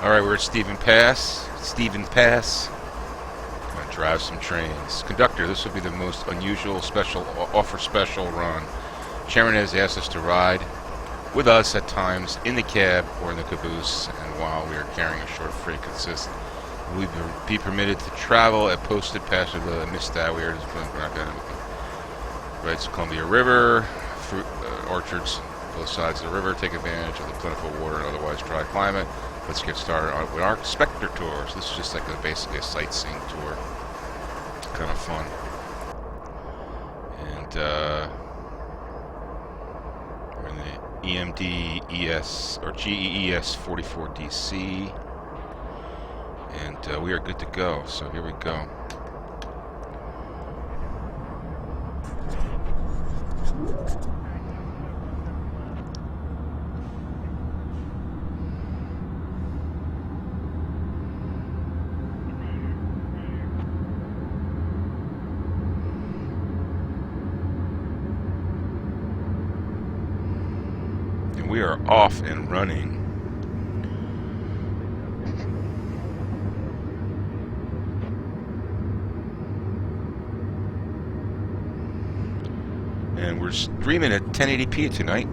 Alright, we're at Stevens Pass. Gonna drive some trains. Conductor, this will be the most unusual special run. Chairman has asked us to ride with us at times in the cab or in the caboose, and while we are carrying a short freight consist, we will be permitted to travel at posted passenger limit. Missed that. We're not gonna. Right, so Columbia River, fruit orchards, both sides of the river. Take advantage of the plentiful water and otherwise dry climate. Let's get started with our Spectre tours. This is just like basically a sightseeing tour. Kind of fun. And we're in the EMD ES or GES44DC, and we are good to go. So here we go. We are off and running. And we're streaming at 1080p tonight,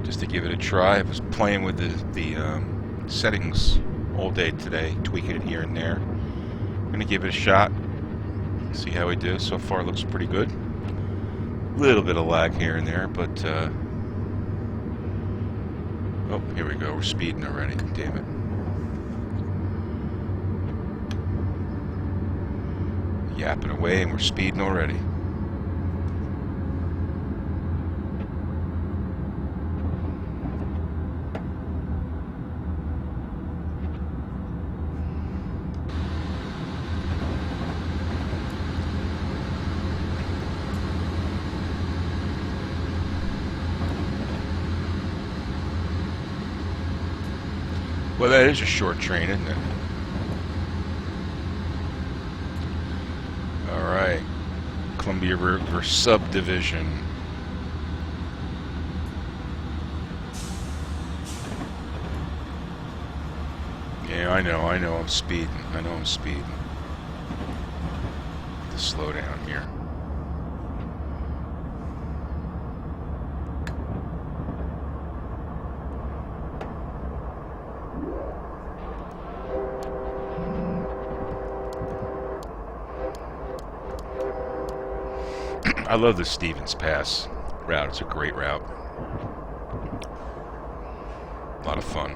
just to give it a try. I was playing with the settings all day today, tweaking it here and there. I'm gonna give it a shot, see how we do. So far, it looks pretty good. A little bit of lag here and there, but oh, here we go. We're speeding already. Damn it. Yapping away and we're speeding already. Well, that is a short train, isn't it? Alright. Columbia River Subdivision. Yeah, I know I'm speeding. I'm speeding. Just slow down here. I love the Stevens Pass route. It's a great route. A lot of fun.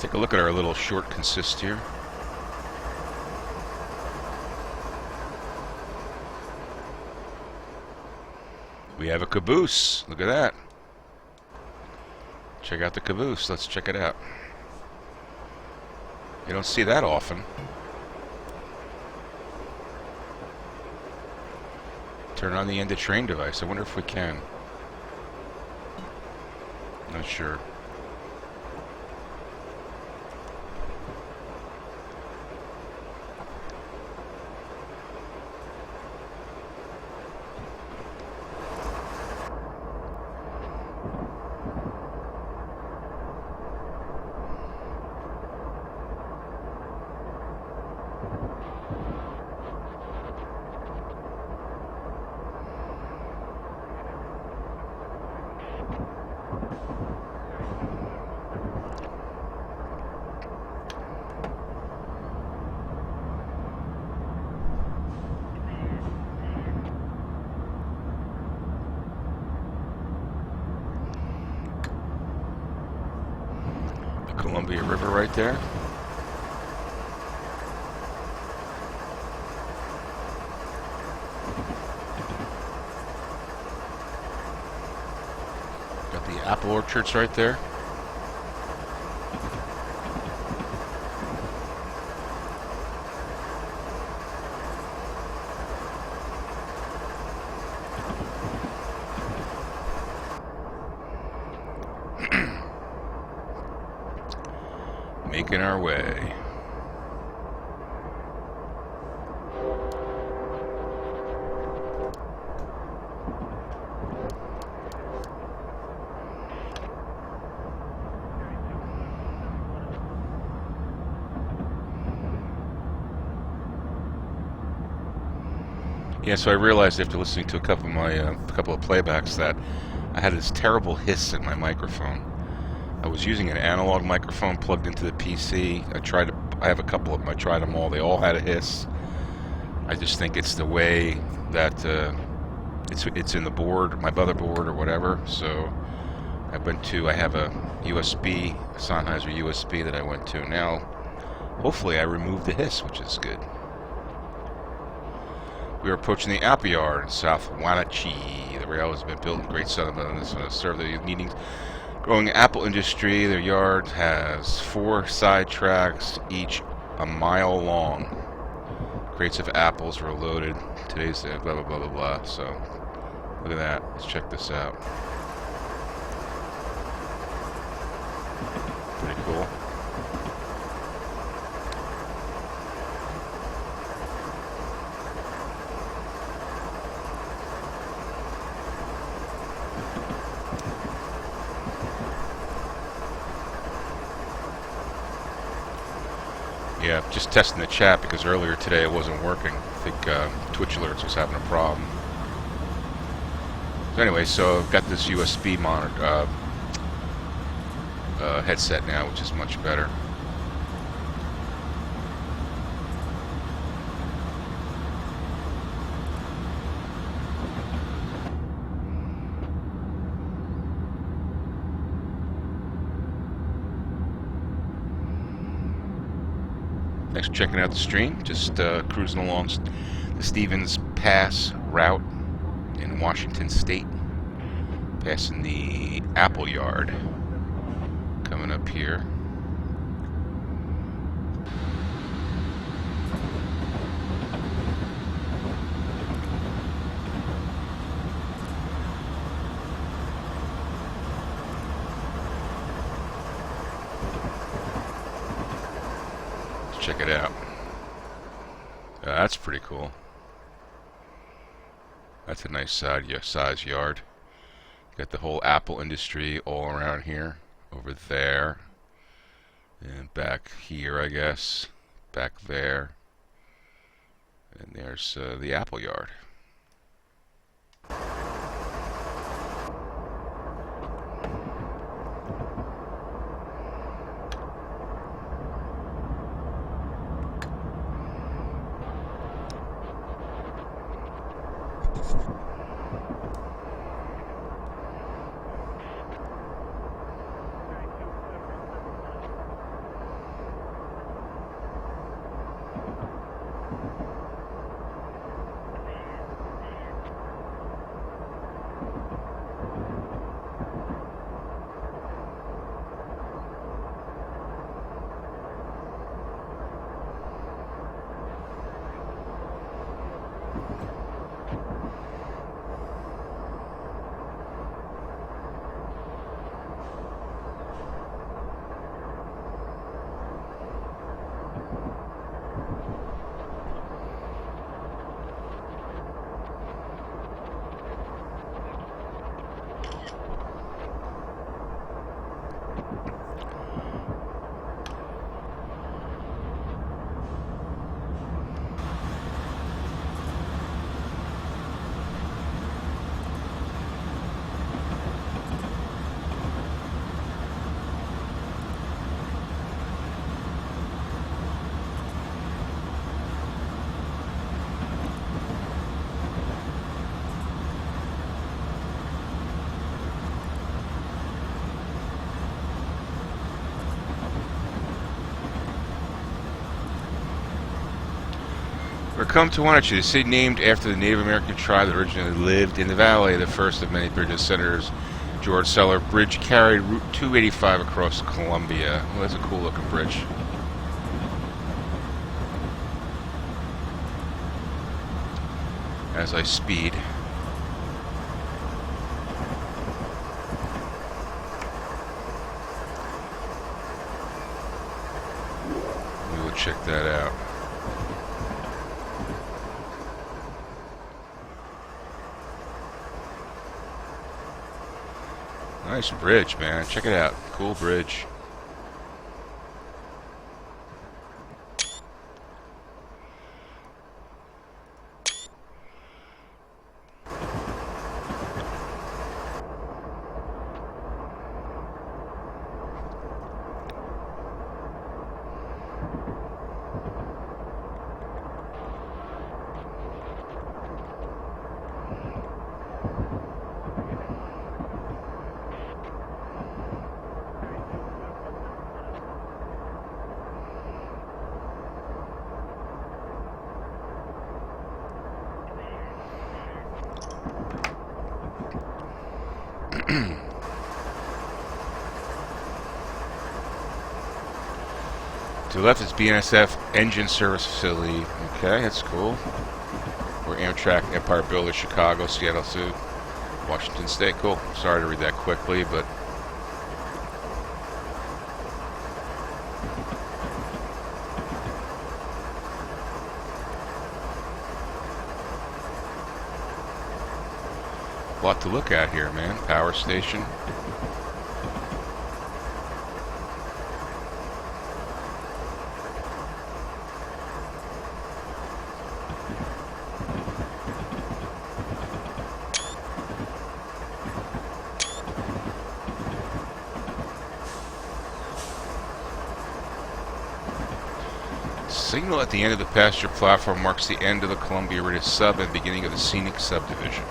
Take a look at our little short consist here. We have a caboose. Look at that. Check out the caboose. Let's check it out. You don't see that often. Turn on the end of train device. I wonder if we can. Not sure. Columbia River right there. Got the apple orchards right there. making our way. Yeah, so I realized after listening to a couple of playbacks that I had this terrible hiss in my microphone. I was using an analog microphone plugged into the PC. I have a couple of them. I tried them all. They all had a hiss. I just think it's the way that it's in the board, my motherboard or whatever. So I have a USB, a Sennheiser USB that I went to. Now, hopefully I removed the hiss, which is good. We are approaching the apple yard in South Wenatchee. The rail has been built in great sentiment and to serve the needing growing apple industry. Their yard has 4 side tracks, each a mile long. Crates of apples were loaded. Today's blah blah blah blah blah. So look at that. Let's check this out. Pretty cool. Yeah, just testing the chat because earlier today it wasn't working. I think Twitch Alerts was having a problem. So anyway, so I've got this USB monitor headset now, which is much better. Thanks for checking out the stream. Just cruising along the Stevens Pass route in Washington State. Passing the apple yard. Coming up here. Check it out. That's pretty cool. That's a nice size yard. Got the whole apple industry all around here. Over there. And back here, I guess. Back there. And there's the apple yard. We're come to Wenatchee, the city named after the Native American tribe that originally lived in the valley. The first of many bridges. Senators George Seller Bridge carried Route 285 across Columbia. Well, that's a cool looking bridge. As I speed. Nice bridge, man. Check it out. Cool bridge. To the left is BNSF Engine Service Facility. Okay, that's cool. We're Amtrak, Empire Builders, Chicago, Seattle Zoo, Washington State. Cool. Sorry to read that quickly, but a lot to look at here, man. Power station. Signal at the end of the passenger platform marks the end of the Columbia River sub and beginning of the scenic subdivision.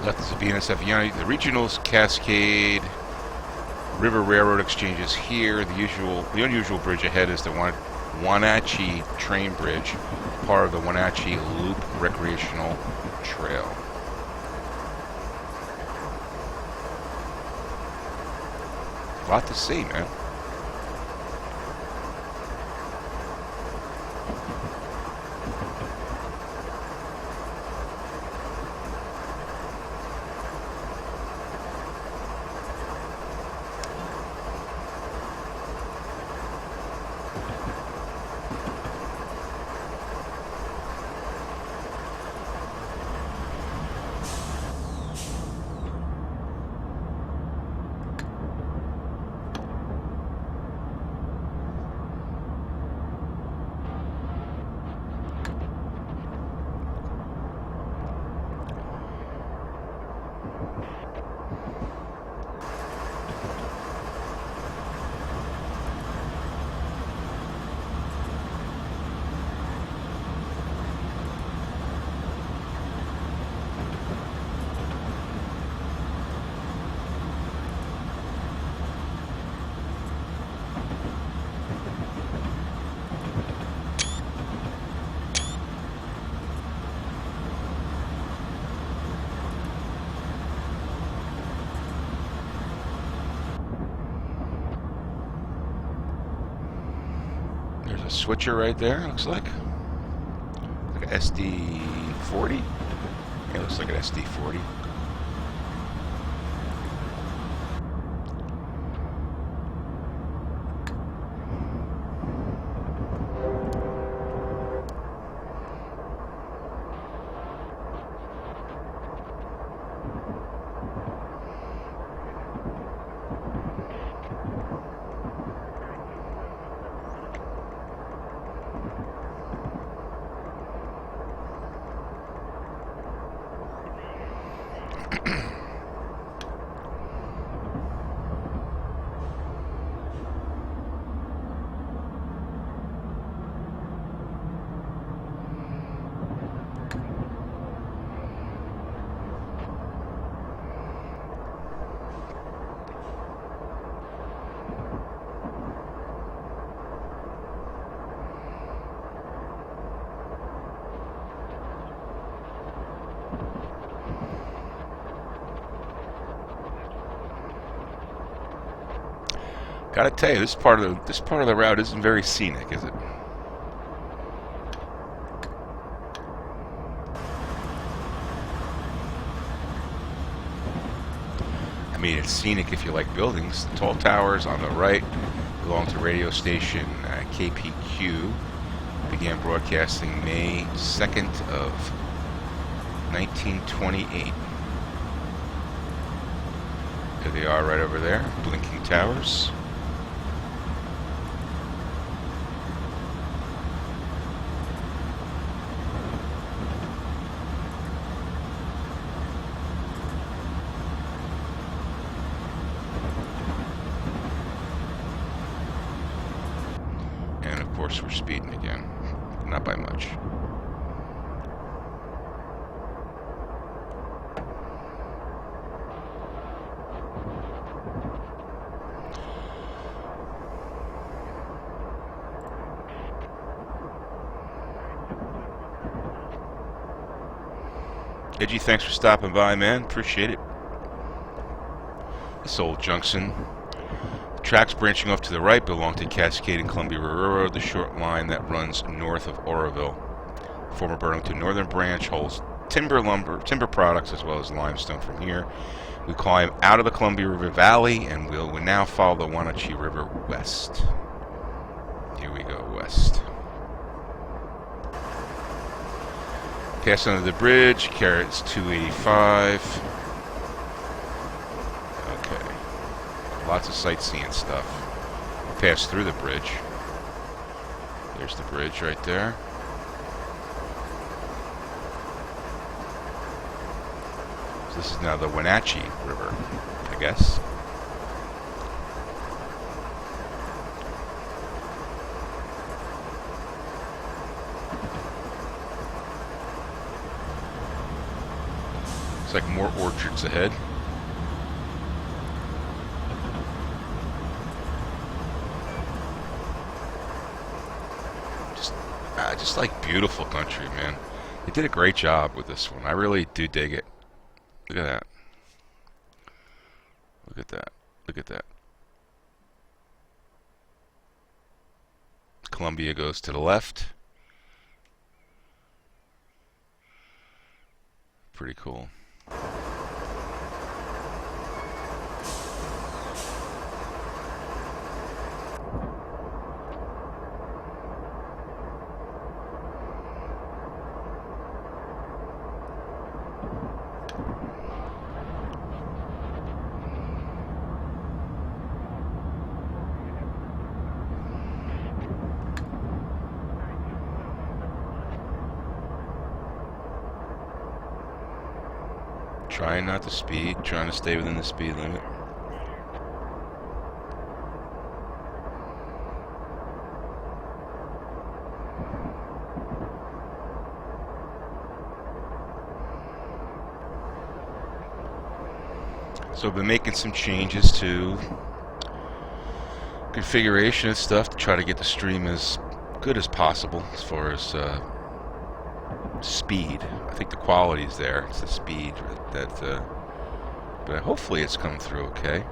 Left is the BNSF Yanni. The regionals Cascade River Railroad exchanges here. The unusual bridge ahead is the Wenatchee train bridge, part of the Wenatchee Loop recreational trail. A lot to see, man. There's a switcher right there, looks like. Like an SD40? Yeah, looks like an SD40. Gotta tell you, this part of the route isn't very scenic, is it? mean, it's scenic if you like buildings. The tall towers on the right belong to radio station KPQ. Began broadcasting May 2nd of 1928. There they are right over there, blinking towers. And of course we're speeding again. Not by much. Edgy, thanks for stopping by, man. Appreciate it. This old junction. The tracks branching off to the right belong to Cascade and Columbia Railroad, the short line that runs north of Oroville. Former Burlington Northern Branch holds timber products, as well as limestone. From here, we climb out of the Columbia River Valley, and we'll now follow the Wenatchee River west. Here we go, west. Pass under the bridge, carrots 285. Okay. Lots of sightseeing stuff. Pass through the bridge. There's the bridge right there. So this is now the Wenatchee River, I guess. It's like more orchards ahead. Just like beautiful country, man. They did a great job with this one. I really do dig it. Look at that. Look at that. Look at that. Columbia goes to the left. Pretty cool. Trying not to speed, trying to stay within the speed limit. So I've been making some changes to configuration and stuff to try to get the stream as good as possible as far as speed. I think the quality is there. It's the speed that, but hopefully it's coming through okay.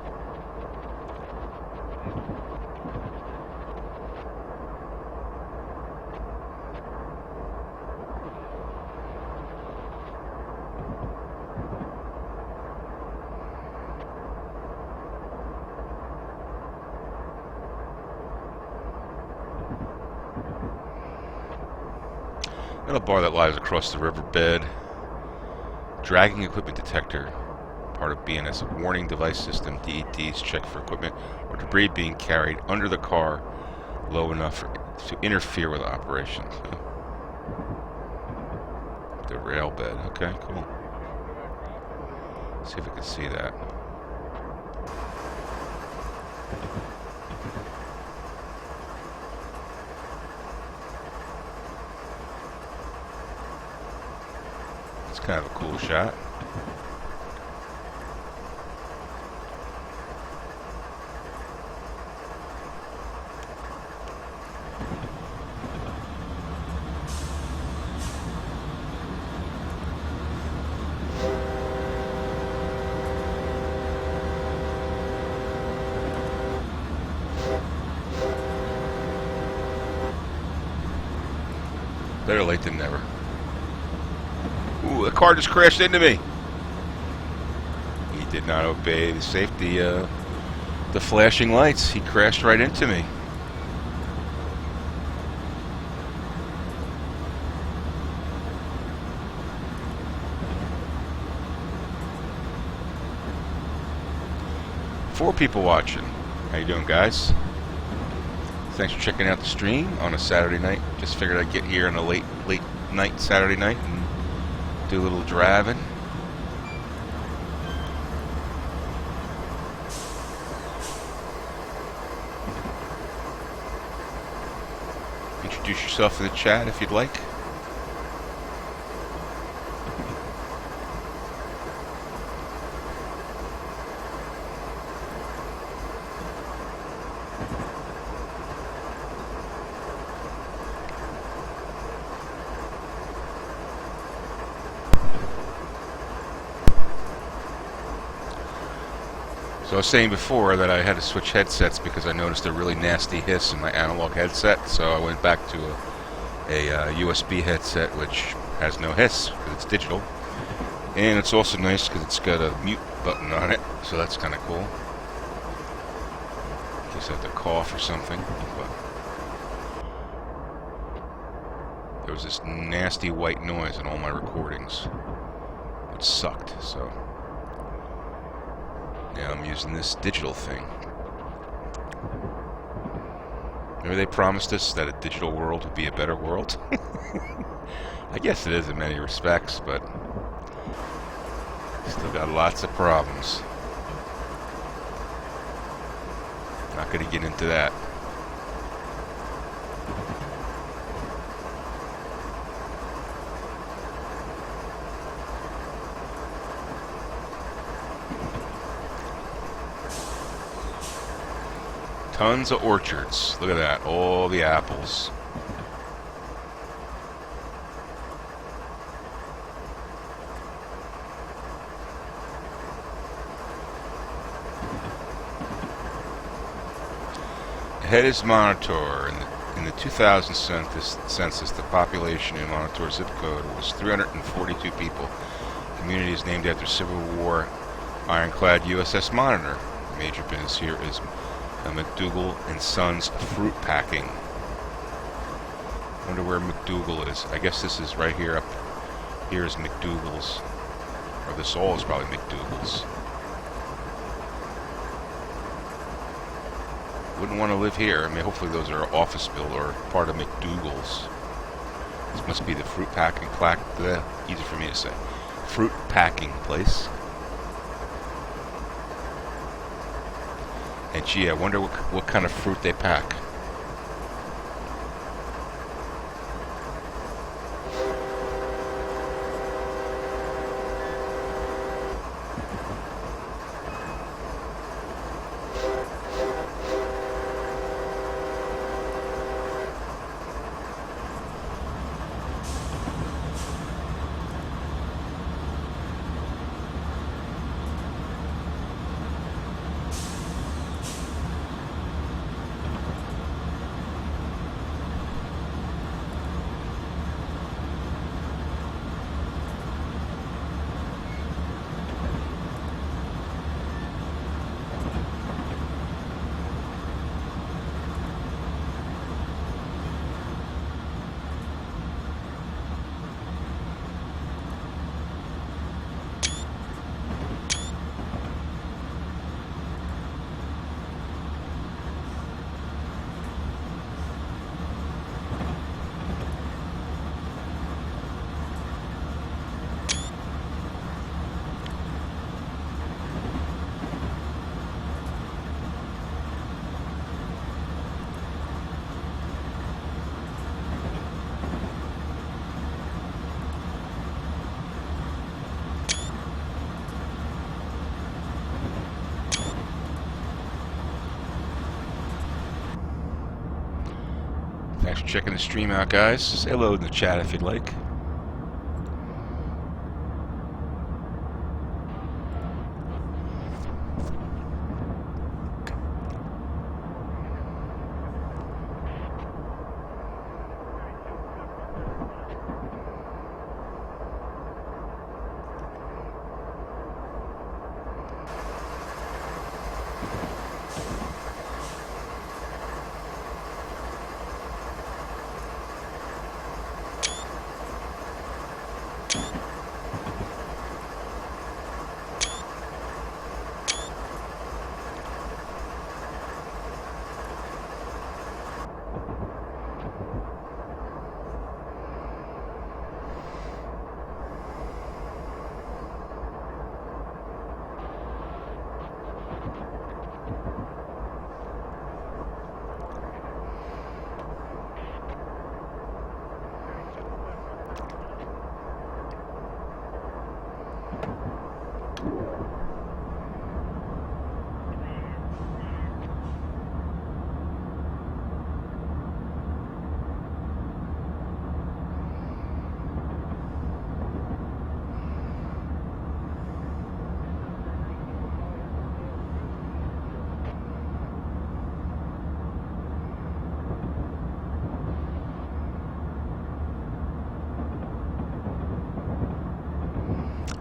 Got a bar that lies across the riverbed. Dragging equipment detector, part of BNS warning device system. DEDs check for equipment or debris being carried under the car low enough to interfere with operations. The rail bed. Okay, cool. Let's see if we can see that. Kind of a cool shot. Better late than never. Ooh, the car just crashed into me. He did not obey the safety, the flashing lights. He crashed right into me. Four people watching. How you doing, guys? Thanks for checking out the stream on a Saturday night. Just figured I'd get here on a late night Saturday night and do a little driving. Introduce yourself in the chat if you'd like. So I was saying before that I had to switch headsets because I noticed a really nasty hiss in my analog headset, so I went back to a USB headset which has no hiss because it's digital. And it's also nice because it's got a mute button on it, so that's kind of cool. In case I have to cough or something. But there was this nasty white noise in all my recordings, which sucked, so now I'm using this digital thing. Remember they promised us that a digital world would be a better world? I guess it is in many respects, but still got lots of problems. Not going to get into that. Tons of orchards. Look at that. All the apples. Ahead is Monitor. In the 2000 census, the population in Monitor zip code was 342 people. The community is named after Civil War ironclad USS Monitor. The major business here is McDougal and Sons fruit packing. Wonder where McDougal is. I guess this is right here. Up here is McDougal's, or this all is probably McDougal's. Wouldn't want to live here. I mean, hopefully those are office build or part of McDougal's. This must be the fruit packing easy for me to say. Fruit packing place. And gee, I wonder what kind of fruit they pack. Thanks for checking the stream out, guys. Say hello in the chat if you'd like.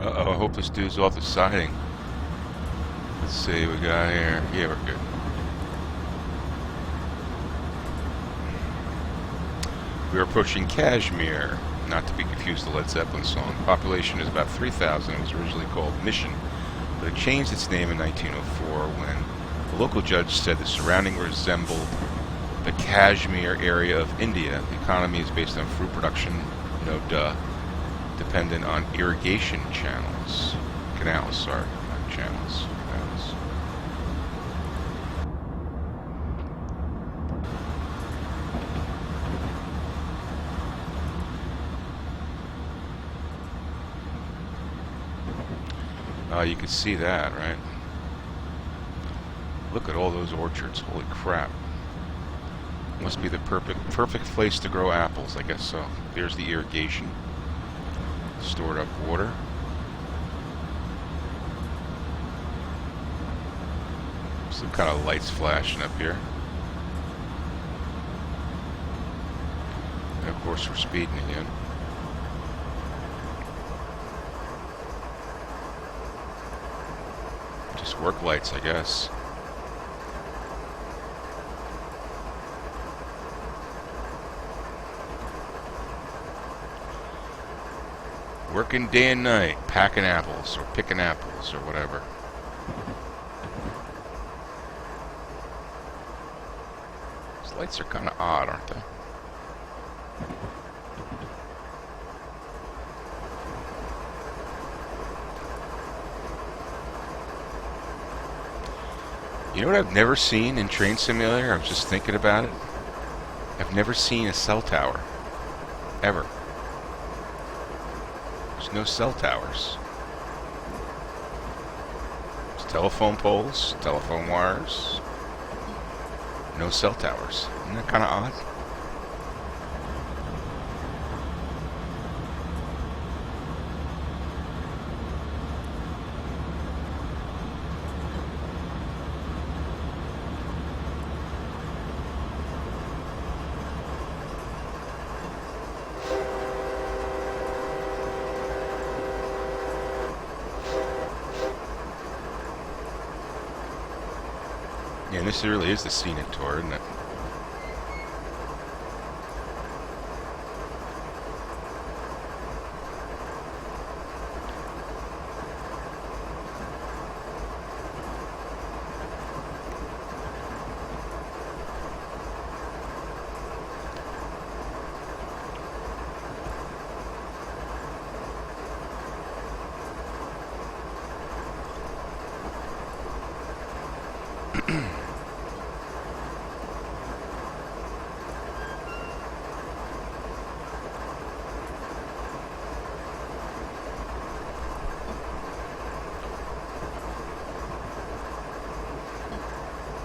Uh-oh, I hope this dude's off the siding. Let's see what we got here. Yeah, we're good. We are approaching Kashmir, not to be confused with the Led Zeppelin song. The population is about 3,000. It was originally called Mission, but it changed its name in 1904 when a local judge said the surrounding resembled the Kashmir area of India. The economy is based on fruit production, no duh, dependent on irrigation channels. Canals, sorry, not channels. Canals. You can see that, right? Look at all those orchards. Holy crap. Must be the perfect place to grow apples, I guess so. There's the irrigation. Stored up water. Some kind of lights flashing up here. And of course we're speeding again. Just work lights, I guess. Working day and night, packing apples, or picking apples, or whatever. These lights are kind of odd, aren't they? You know what I've never seen in Train Simulator? I was just thinking about it. I've never seen a cell tower. Ever. There's no cell towers. There's telephone poles, telephone wires. No cell towers. Isn't that kind of odd? Yeah, and this really is the scenic tour, isn't it?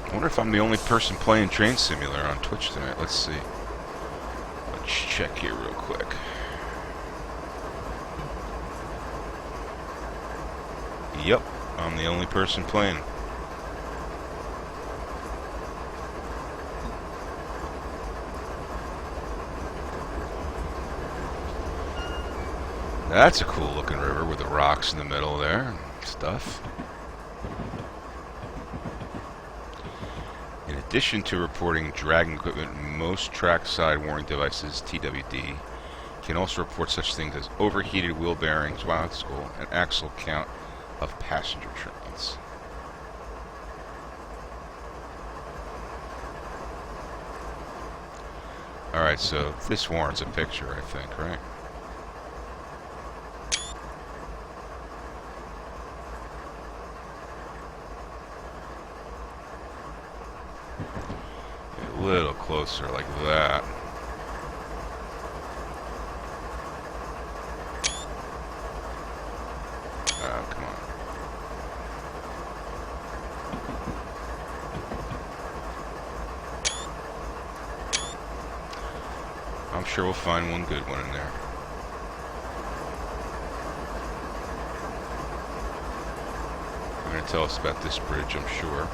I wonder if I'm the only person playing Train Simulator on Twitch tonight. Let's see. Let's check here real quick. Yep, I'm the only person playing. That's a cool looking river with the rocks in the middle there and stuff. In addition to reporting dragging equipment, most trackside warning devices, TWD, can also report such things as overheated wheel bearings, wow, that's cool, and axle count of passenger trains. Alright, so this warrants a picture, I think, right? A little closer like that. Oh, come on. I'm sure we'll find one good one in there. They're going to tell us about this bridge, I'm sure.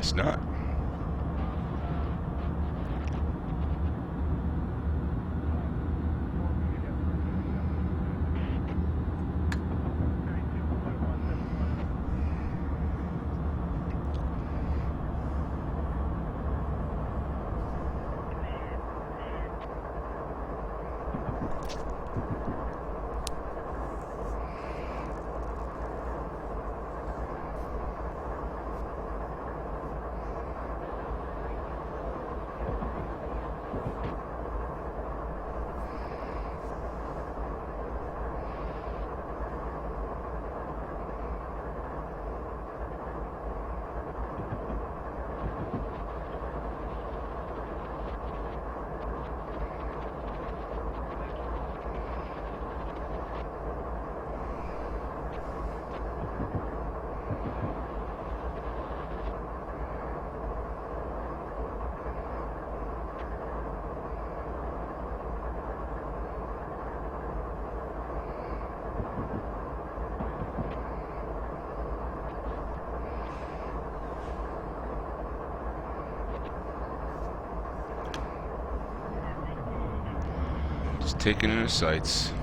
Guess not. Just taking in the sights.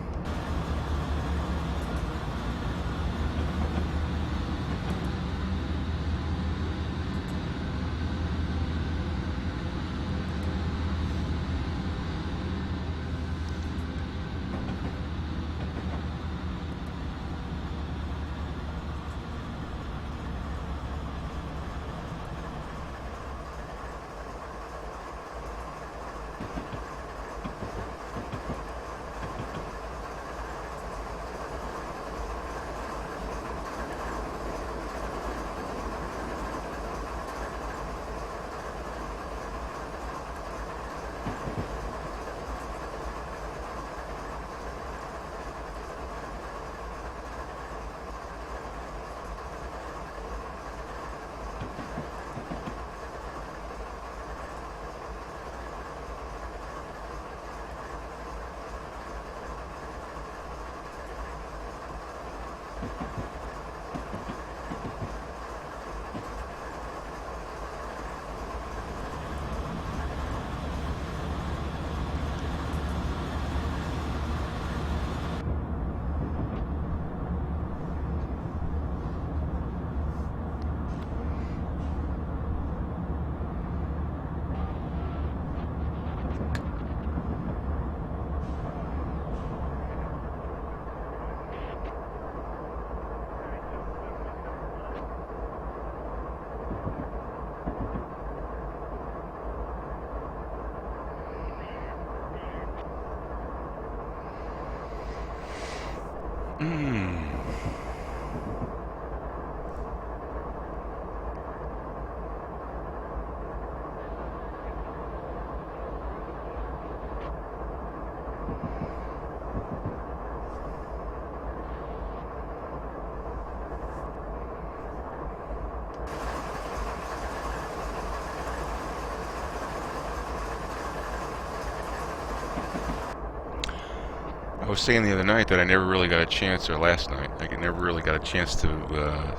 I was saying the other night that I never really got a chance, or last night, I never really got a chance to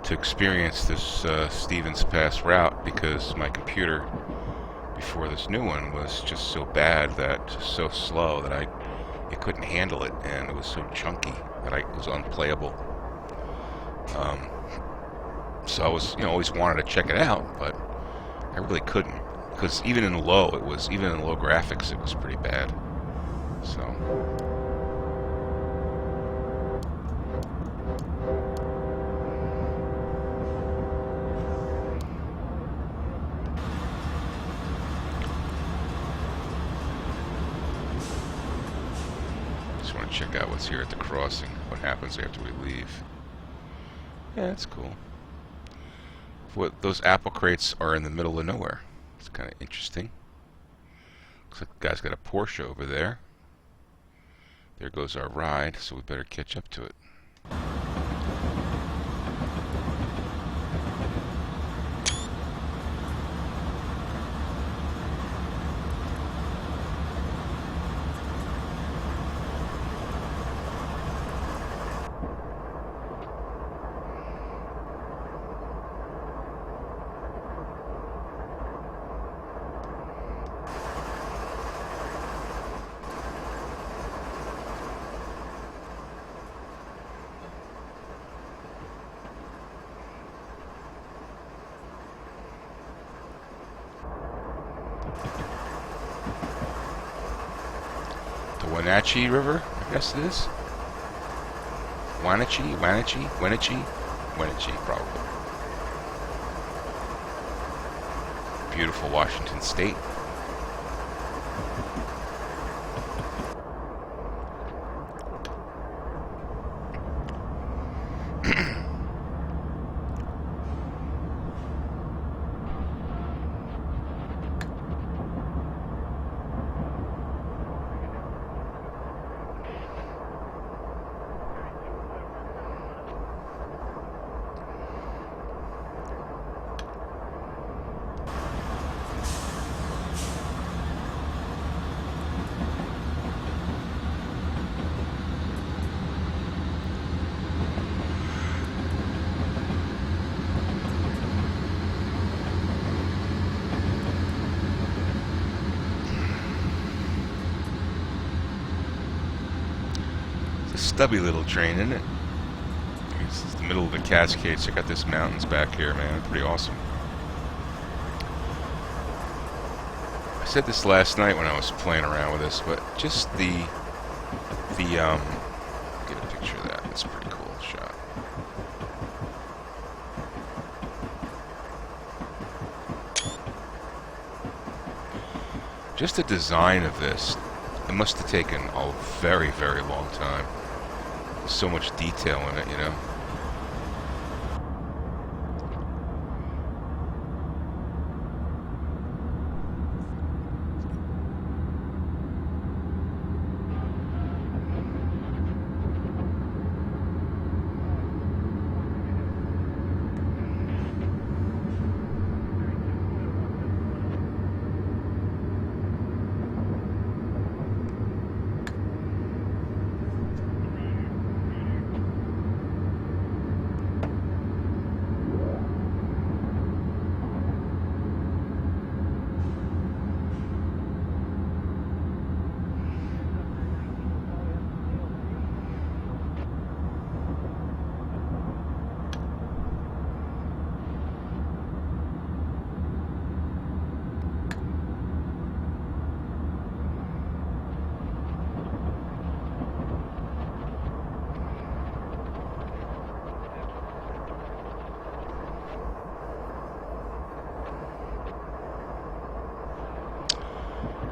experience this Stevens Pass route because my computer before this new one was just so bad, that just so slow that it couldn't handle it, and it was so chunky that it was unplayable. So I was, always wanted to check it out, but I really couldn't, because even in low graphics, it was pretty bad. So. Just want to check out what's here at the crossing. What happens after we leave? Yeah, that's cool. What, those apple crates are in the middle of nowhere. It's kind of interesting. Looks like the guy's got a Porsche over there. There goes our ride, so we better catch up to it. The Wenatchee River, I guess it is. Wenatchee, probably. Beautiful Washington State. Stubby little train, isn't it? This is the middle of the Cascades. Check out this mountains back here, man. Pretty awesome. I said this last night when I was playing around with this, but just get a picture of that. That's a pretty cool shot. Just the design of this, it must have taken a very, very long time. So much detail in it, you know.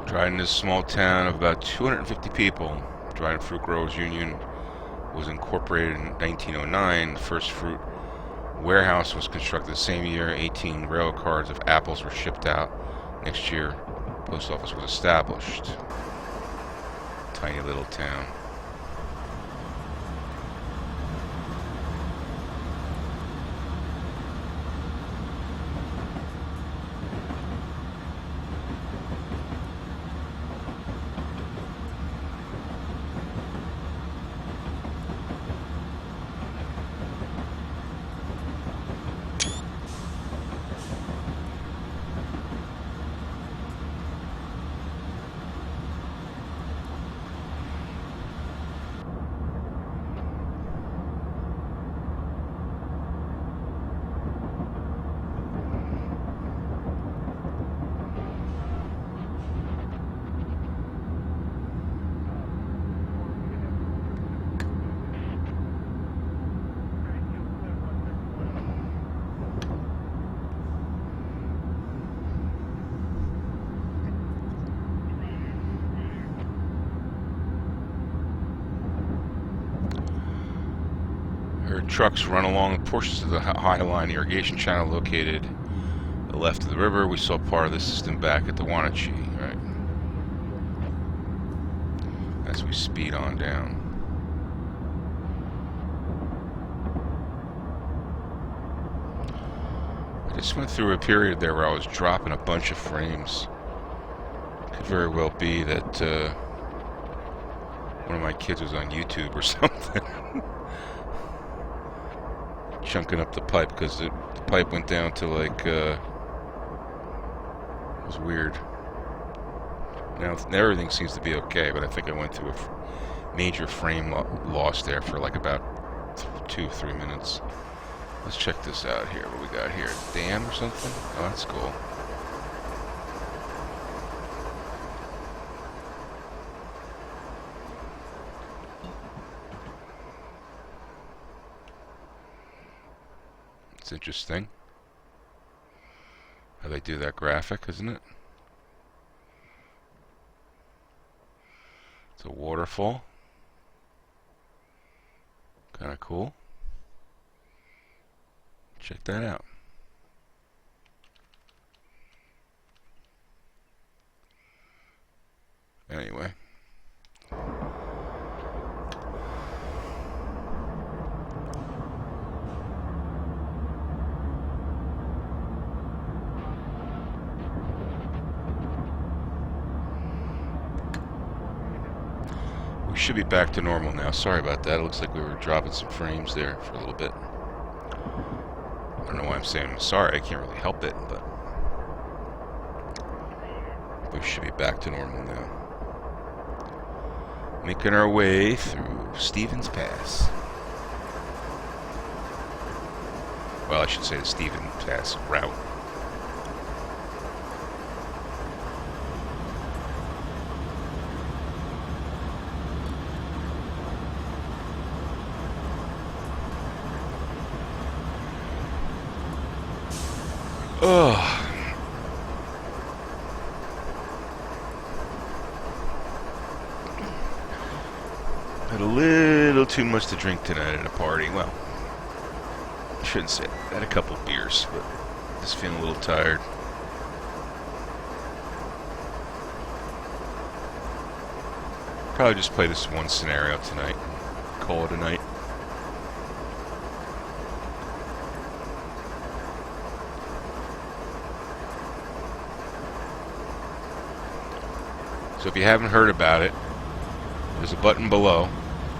Dryden is a small town of about 250 people. Dryden Fruit Growers Union was incorporated in 1909. The first fruit warehouse was constructed the same year. 18 rail cars of apples were shipped out. Next year, the post office was established. Tiny little town. Trucks run along portions of the High Line irrigation channel located to the left of the river. We saw part of the system back at the Wenatchee, right? As we speed on down. I just went through a period there where I was dropping a bunch of frames. Could very well be that one of my kids was on YouTube or something. Chunking up the pipe because the pipe went down to like it was weird. Now everything seems to be okay, but I think I went through a major frame loss there for like about 2-3 minutes. Let's check this out here. What we got here? Dam or something? Oh, that's cool. That's interesting. How they do that graphic, isn't it? It's a waterfall. Kind of cool. Check that out. Anyway. We should be back to normal now. Sorry about that. It looks like we were dropping some frames there for a little bit. I don't know why I'm saying I'm sorry. I can't really help it, but we should be back to normal now. Making our way through Stevens Pass. Well, I should say the Stevens Pass route. Oh. Had a little too much to drink tonight at a party. Well, I shouldn't say that. I had a couple beers, but just feeling a little tired. Probably just play this one scenario tonight. Call it a night. So if you haven't heard about it, there's a button below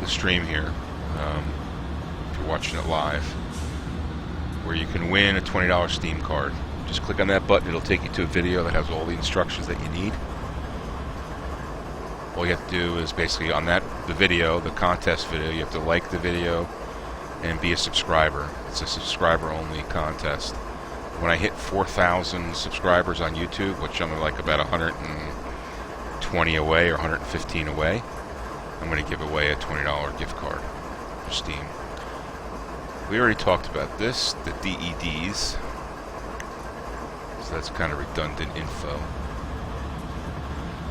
the stream here, if you're watching it live, where you can win a $20 Steam card. Just click on that button, it'll take you to a video that has all the instructions that you need. All you have to do is basically on the video, the contest video, you have to like the video and be a subscriber. It's a subscriber-only contest. When I hit 4,000 subscribers on YouTube, which I'm like about 120 away or 115 away, I'm going to give away a $20 gift card for Steam. We already talked about this, the DEDs, so that's kind of redundant info.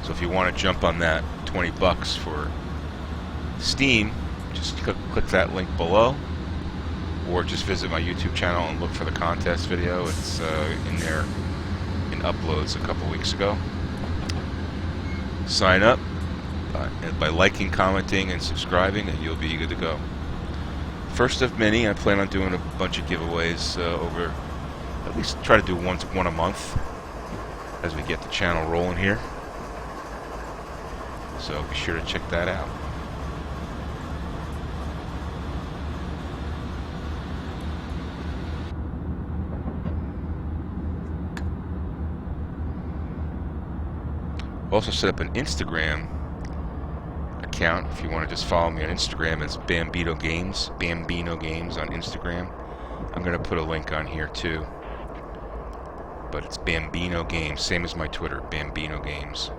So if you want to jump on that, 20 bucks for Steam, just click that link below, or just visit my YouTube channel and look for the contest video. It's in there in uploads a couple weeks ago. Sign up by liking, commenting, and subscribing, and you'll be good to go. First of many. I plan on doing a bunch of giveaways over, at least try to do one a month as we get the channel rolling here. So be sure to check that out. Also set up an Instagram account if you want to just follow me on Instagram. It's Bambino Games on Instagram. I'm going to put a link on here too, but it's Bambino Games, same as my Twitter, Bambino Games.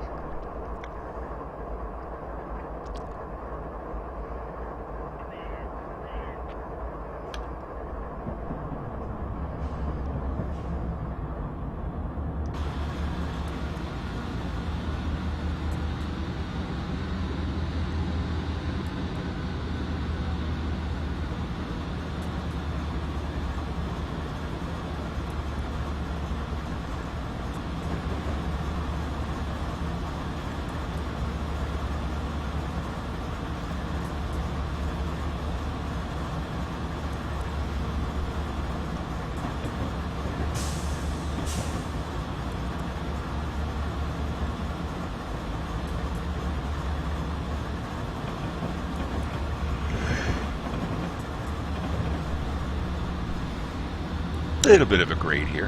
A little bit of a grade here.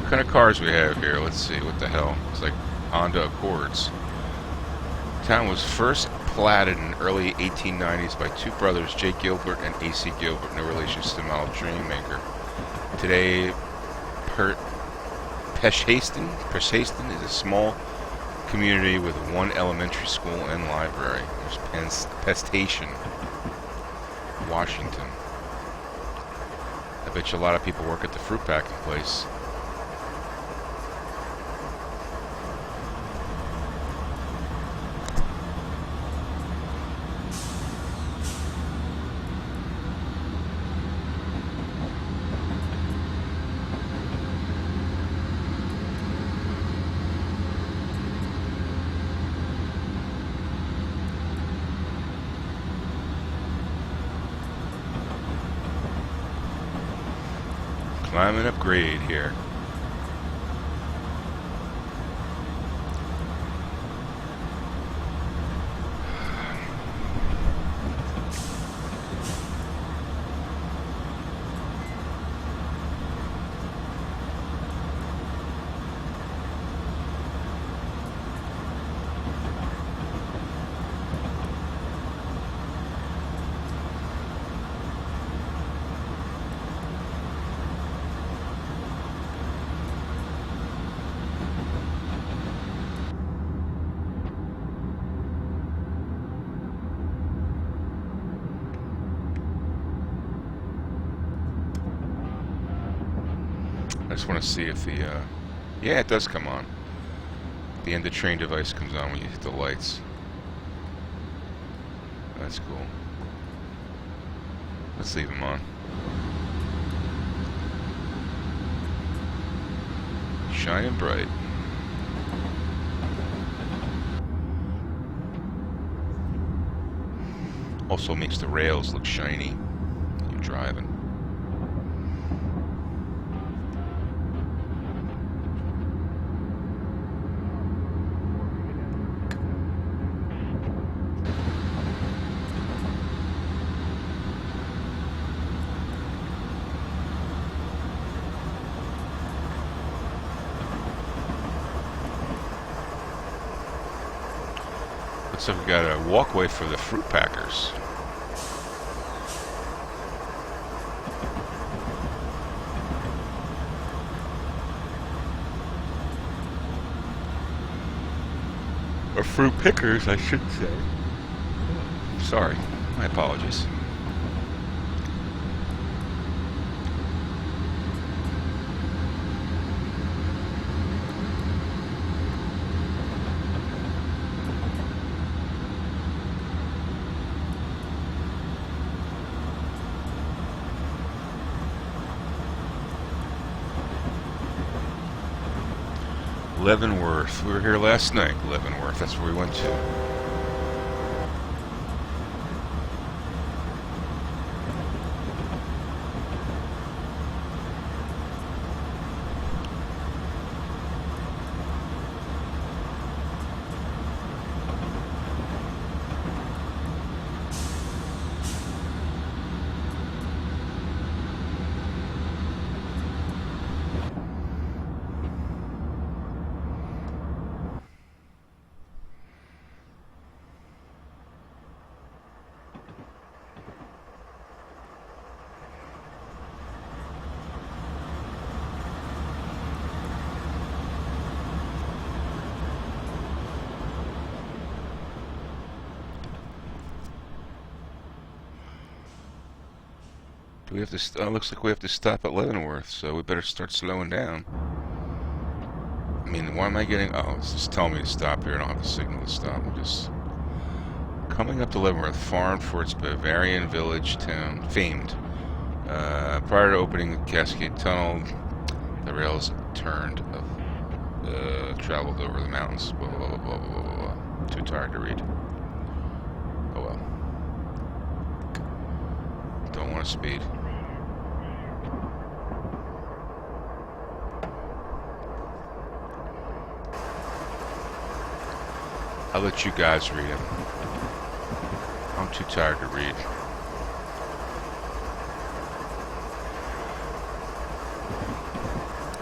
What kind of cars we have here? Let's see, what the hell? It's like Honda Accords. Town was first platted in early 1890s by two brothers, J. Gilbert and A.C. Gilbert, no relation to the model train maker. Today, Peshaston is a small community with one elementary school and library. There's Pestation, Washington. I bet you a lot of people work at the fruit packing place. Climbing up grade here. I just want to see if the, yeah, it does come on. The end of train device comes on when you hit the lights. That's cool. Let's leave them on. Shining bright. Also makes the rails look shiny when you're driving. So we've got a walkway for the fruit packers. Or fruit pickers, I should say. Sorry, my apologies. Leavenworth. We were here last night, Leavenworth. That's where we went to. Do we have to? Looks like we have to stop at Leavenworth, so we better start slowing down. I mean, why am I getting? Oh, it's just telling me to stop here. I don't have the signal to stop. I'm just coming up to Leavenworth, famed for its Bavarian village town, famed. Prior to opening the Cascade Tunnel, the rails turned, traveled over the mountains. Blah, blah, blah, blah, blah, blah, blah. Too tired to read. Oh well. Don't want to speed. I'll let you guys read it. I'm too tired to read.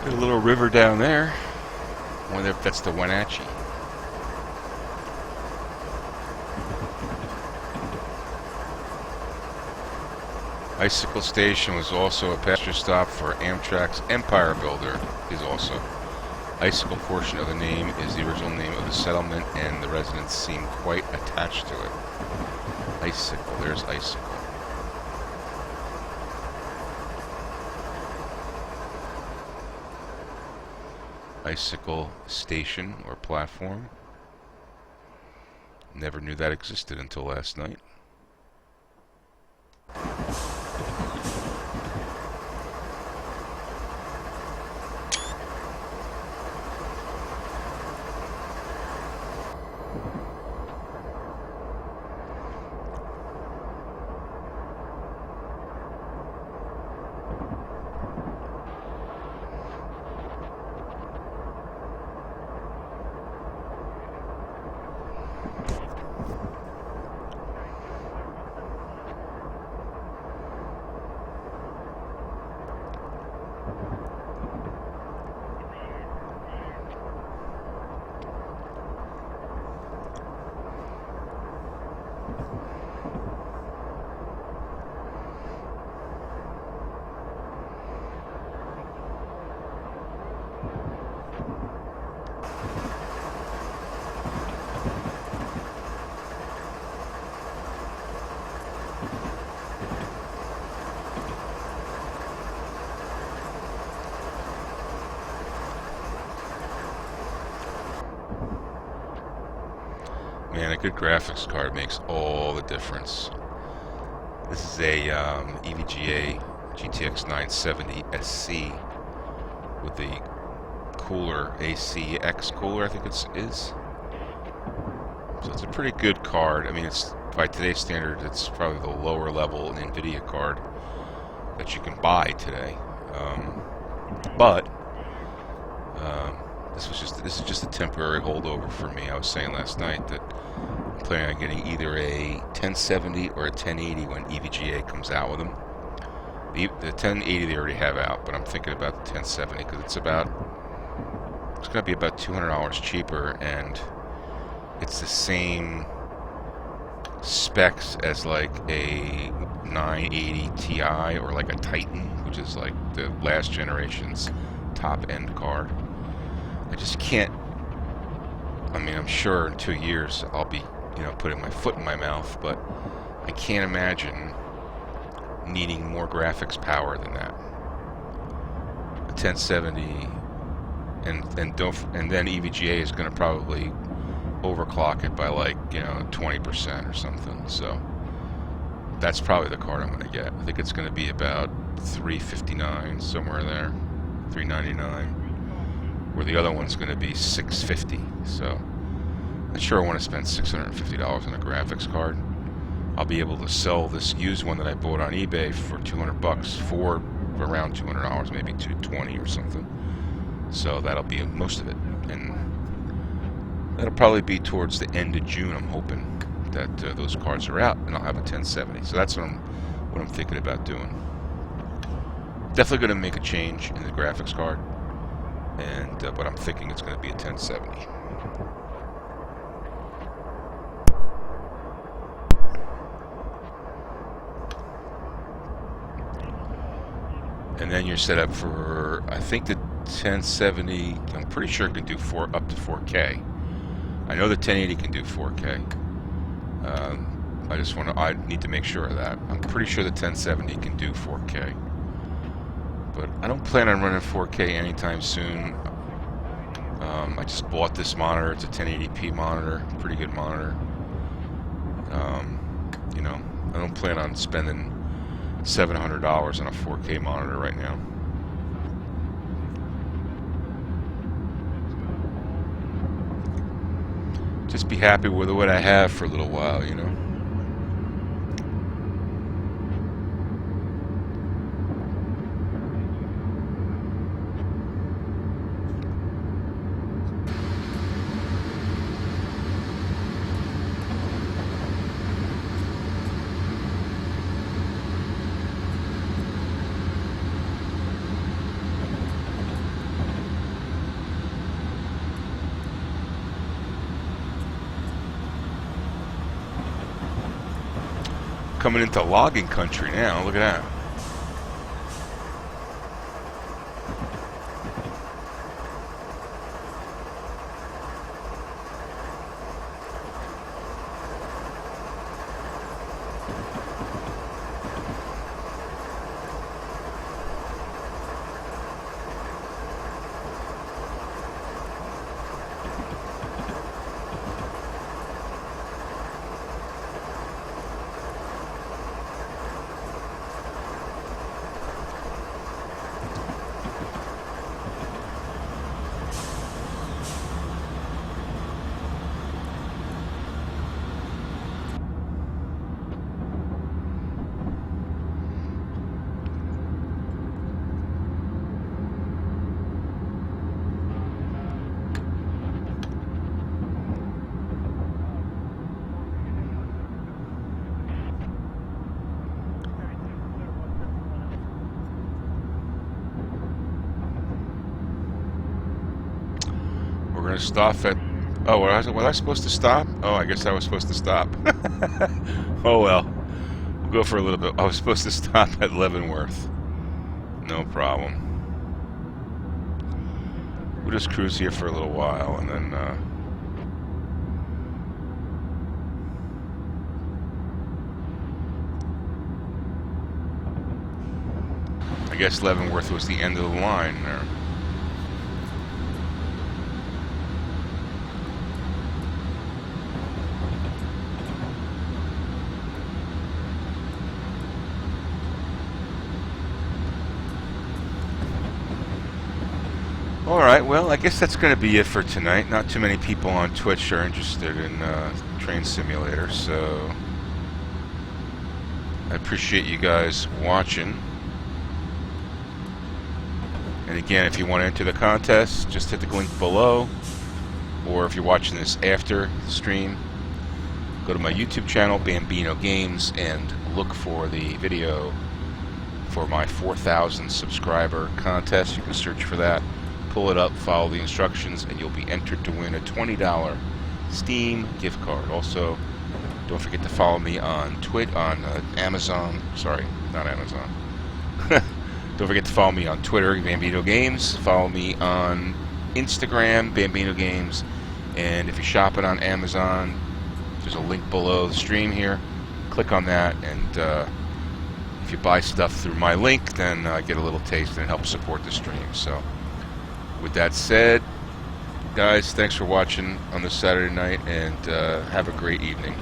There's a little river down there. I wonder if that's the Wenatchee. Icicle Station was also a passenger stop for Amtrak's Empire Builder. Is also Icicle portion of the name is the original name of the settlement, and the residents seem quite attached to it. Icicle, there's Icicle. Icicle station or platform. Never knew that existed until last night. Man, a good graphics card makes all the difference. This is a EVGA GTX 970 SC with the cooler ACX cooler, I think it is. So it's a pretty good card. I mean, it's by today's standard, it's probably the lower level NVIDIA card that you can buy today. But this is just a temporary holdover for me. I was saying last night that I'm planning on getting either a 1070 or a 1080 when EVGA comes out with them. The 1080 they already have out, but I'm thinking about the 1070 because it's going to be about $200 cheaper, and it's the same specs as like a 980 Ti or like a Titan, which is like the last generation's top end card. I just can't. I mean, I'm sure in 2 years I'll be, putting my foot in my mouth, but I can't imagine needing more graphics power than that. A 1070, and then EVGA is going to probably overclock it by like 20% or something. So that's probably the card I'm going to get. I think it's going to be about $359, somewhere there, $399. Where the other one's going to be $650. So not sure I want to spend $650 on a graphics card. I'll be able to sell this used one that I bought on eBay for $200 for around $200, maybe $220 or something. So that'll be most of it, and that'll probably be towards the end of June. I'm hoping that those cards are out, and I'll have a 1070. So that's what I'm thinking about doing. Definitely going to make a change in the graphics card. But I'm thinking it's going to be a 1070. And then you're set up for, I think the 1070, I'm pretty sure it can do up to 4K. I know the 1080 can do 4K. I need to make sure of that. I'm pretty sure the 1070 can do 4K. But I don't plan on running 4K anytime soon. I just bought this monitor. It's a 1080p monitor, pretty good monitor. I don't plan on spending $700 on a 4K monitor right now. Just be happy with what I have for a little while, Coming into logging country now. Look at that. we're gonna stop at. Oh, was I supposed to stop? Oh, I guess I was supposed to stop. Oh well, we'll go for a little bit. I was supposed to stop at Leavenworth. No problem. We'll just cruise here for a little while, and then. I guess Leavenworth was the end of the line there. Alright, well, I guess that's going to be it for tonight. Not too many people on Twitch are interested in Train Simulator, so I appreciate you guys watching. And again, if you want to enter the contest, just hit the link below. Or if you're watching this after the stream, go to my YouTube channel, Bambino Games, and look for the video for my 4,000 subscriber contest. You can search for that, pull it up, follow the instructions, and you'll be entered to win a $20 Steam gift card. Also, don't forget to follow me on Amazon. Sorry, not Amazon. Don't forget to follow me on Twitter, Bambino Games. Follow me on Instagram, Bambino Games. And if you're shopping on Amazon, there's a link below the stream here. Click on that, and if you buy stuff through my link, then I get a little taste and it helps support the stream. So, with that said, guys, thanks for watching on this Saturday night, and have a great evening.